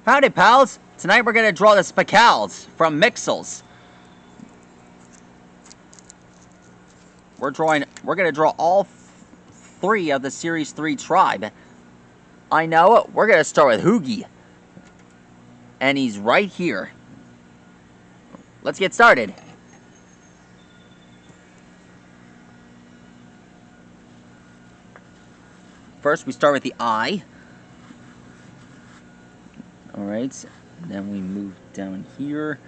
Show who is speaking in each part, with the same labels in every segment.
Speaker 1: Howdy, pals! Tonight we're gonna draw the spikels from Mixels. We're gonna draw all three of the Series 3 tribe. I know, we're gonna start with Hoogi. And he's right here. Let's get started. First, we start with the eye. Alright, then we move down here.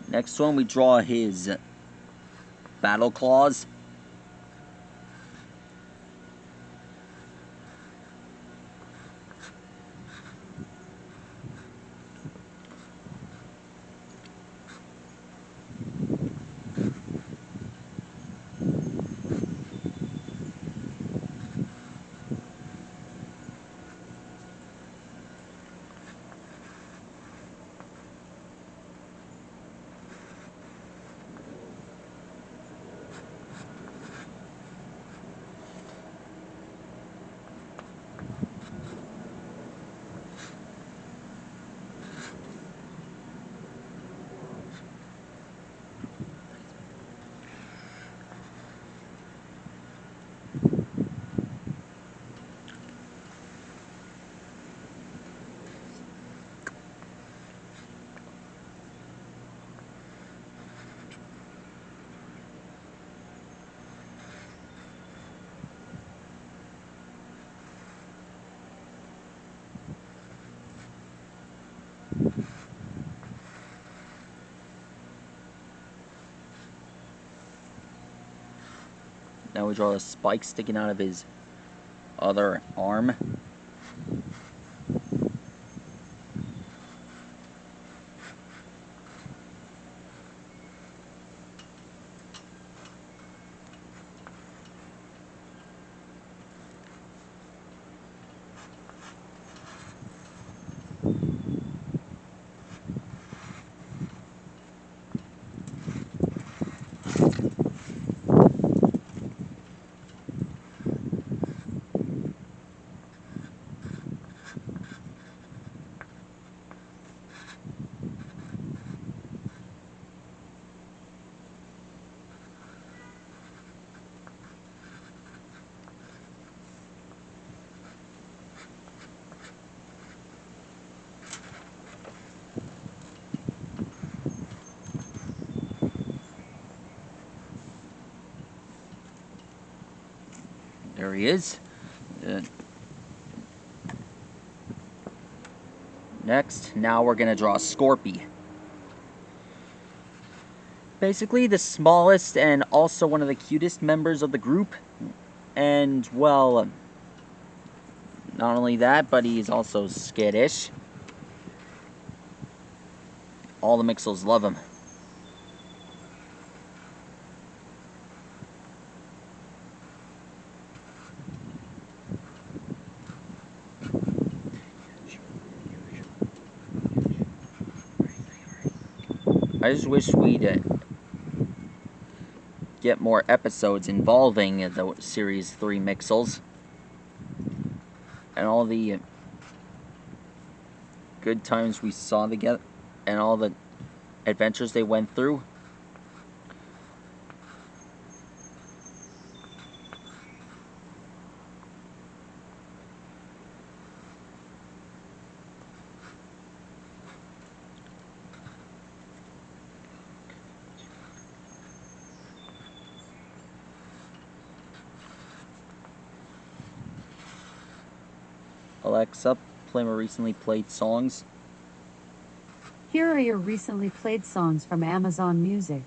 Speaker 1: Next one, we draw his battle claws. Now we draw a spike sticking out of his other arm. There he is. Next, now we're gonna draw a scorpi. Basically the smallest and also one of the cutest members of the group. And, well, not only that, but he's also skittish. All the Mixels love him. I just wish we'd get more episodes involving the Series 3 Mixels. And all the good times we saw together. And all the adventures they went through. Alexa, play my recently played songs.
Speaker 2: Here are your recently played songs from Amazon Music.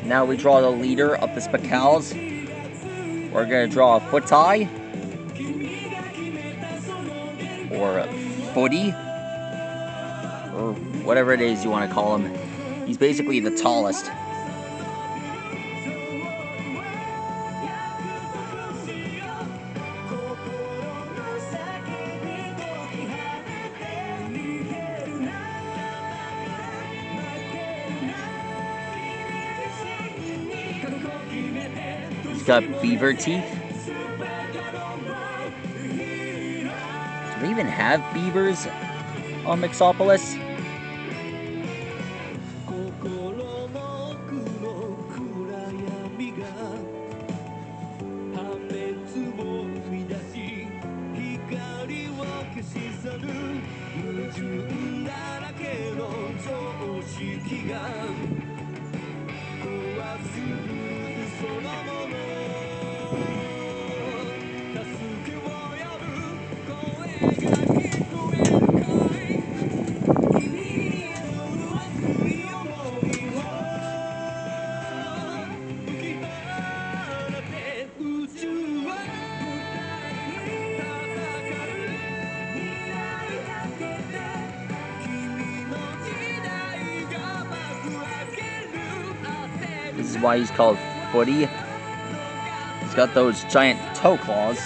Speaker 1: Now we draw the leader of the spikels. We're going to draw a footi, or a footi, or whatever it is you want to call him. He's basically the tallest. He's got beaver teeth. Do they even have beavers on Mixopolis? This is why he's called footi. He's got those giant toe claws.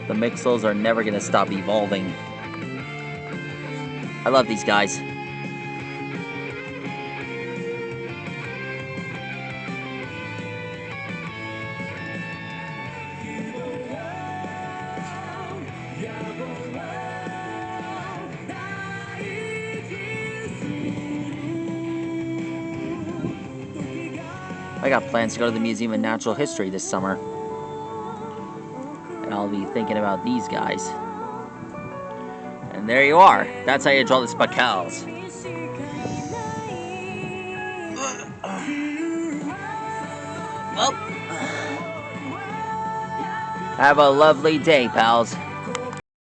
Speaker 1: The Mixels are never going to stop evolving. I love these guys. I got plans to go to the Museum of Natural History this summer. And I'll be thinking about these guys. And there you are. That's how you draw the spikels. Well, have a lovely day, pals.